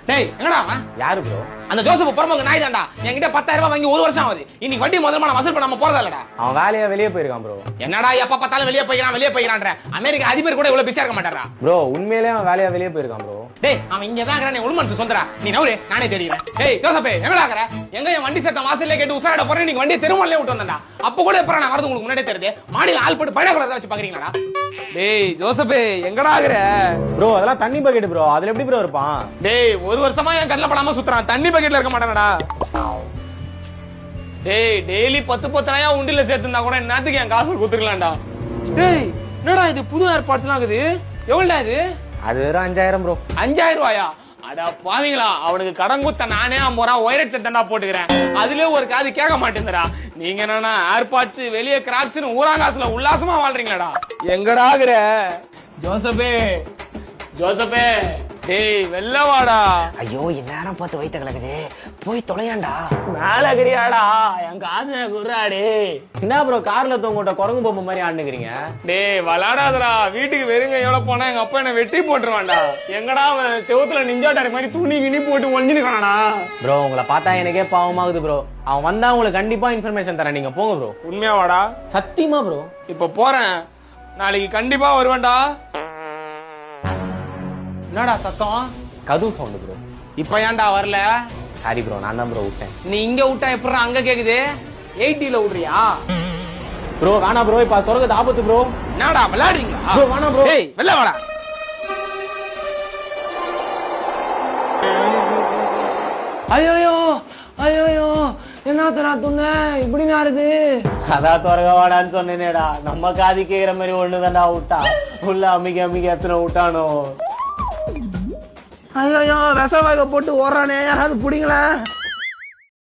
டேய் எங்கடா அவன்? யாரு ப்ரோ? அந்த ஜோசப் புறம்போக்கு நாய் தான்டா. என்கிட்ட 10,000 ரூபாய் வாங்கி 1 வருஷம் ஆகுது. இன்னைக்கு வட்டி முதல்ல நான் வசூல் பண்ணாம போறதா இல்லடா. அவன் வேலையா வெளியே போயிருக்கான் ப்ரோ. என்னடா எப்ப பார்த்தாலும் வெளியே போய்க்கிறான்ற. அமெரிக்கா அதிபர் கூட இவ்வளவு பிஸியா இருக்க மாட்டாரா? ப்ரோ உண்மையிலே அவன் வேலையா வெளியே போயிருக்கான் ப்ரோ. டேய் அவன் இங்க தான் இருக்கறானே உள்மனசு சொந்தரா. நீ நவுரு நானே தேடிறேன். டேய் ஜோசப் எங்கடா இருக்கற? எங்க என் வண்டி சத்தம் வாசல்ல கேட்டு உசாரட போறேன். நீங்க வண்டியை தெருமல்லே விட்டு வந்தடா. அப்ப கூட எப்பற நான் வரது உங்களுக்கு முன்னாடியே தெரியுது. மாடியில ஆள் போட்டு பைனாகுலர் வச்சு பாக்குறீங்களாடா? டேய் ஜோசப் எங்கடா இருக்கற? ப்ரோ அதெல்லாம் தண்ணி பக்கெட் ப்ரோ. அதுல எப்படி ப்ரோ இருப்பான்? டேய் 1 வருஷமா என் கண்ணுல படாம சுத்துறான். தண்ணி பக்கெட்ல இருக்க மாட்டானடா. டேய் டெய்லி 10,000 உண்டில சேர்த்துனா கூட என்னத்துக்கு என் காசு குத்துக்கலாம்டா. டேய் என்னடா இது புது ஏர்பாட்ஸ்லாம் இருக்குது. எவ்வளவுடா இது? அது வெறும் 5,000 ப்ரோ. 5,000 ரூபாயா? அட பாவீங்களா, அவனுக்கு கடன் குத்த நானே 50 ரூபா ஒயர் செட் தான்டா போட்டுக்கிறேன். அதுல ஒரு காது கேட்க மாட்டேங்குதுடா. நீங்க என்னன்னா ஏர்பாட்ஸ் வெளியே கிராக்ஸ்னு ஊராங்காசுல உல்லாசமா வாழ்றீங்களாடா. எங்கடா இருக்கற ஜோசப்பே? டேய் வெள்ள வாடா. ஐயோ இந்நேரம் பார்த்து வைத்த கலக்குது. போய் தொலையாண்டா. மேலகிரியாடா என் காசு குர்ராடி. என்ன ப்ரோ கார்ல தூங்கிட்ட குரங்கு பொம்மை மாதிரி ஆண்டுக்கிறீங்க? டேய் விளாடாதடா. வீட்டுக்கு வெறுங்க எவ்வளவு போனா எங்க அப்பா என்ன வெட்டி போட்டுருவான்டா. எங்கடா செவுத்துல நிஞ்சாட்டாரி மாதிரி துணி கிணி போட்டு ஒழிஞ்சிருக்கானடா. ப்ரோ உங்களை பார்த்தா எனக்கே பாவமாகுது ப்ரோ. அவன் வந்தா உங்களுக்கு கண்டிப்பா இன்ஃபர்மேஷன் தரேன். நீங்க போங்க ப்ரோ. உண்மையாவாடா? சத்தியமா ப்ரோ. இப்ப போறேன். நாளைக்கு கண்டிப்பா வருவேன்டா. என்னடா சத்தம்? கது சவுண்ட் ப்ரோ. இப்ப ஏன்டா வரல? சாரி ப்ரோ நான் தான் ப்ரோ விட்டேன். நீ இங்க விட்டா எப்படா அங்க கேக்குது? 80ல விடுறியா? ப்ரோ வேணா ப்ரோ. இப்ப தொடர்ந்து ஆபத்து ப்ரோ. என்னடா விளையாடுறீங்களா? ப்ரோ வேணா ப்ரோ. டேய் வெள்ள வாடா. ஐயோ என்னத்தரா துண்ண இப்படி நாருது? அதான் துறக வாடான்னு சொன்னேனேடா. நம்ம காதி கேக்குற மாதிரி ஒண்ணுதான்டா விட்டா. உள்ள அம்மிக்கு எத்தனை விட்டானோ. ஐயோ விஷவாக போட்டு ஓடுறானே, யாராவது புடிங்களா?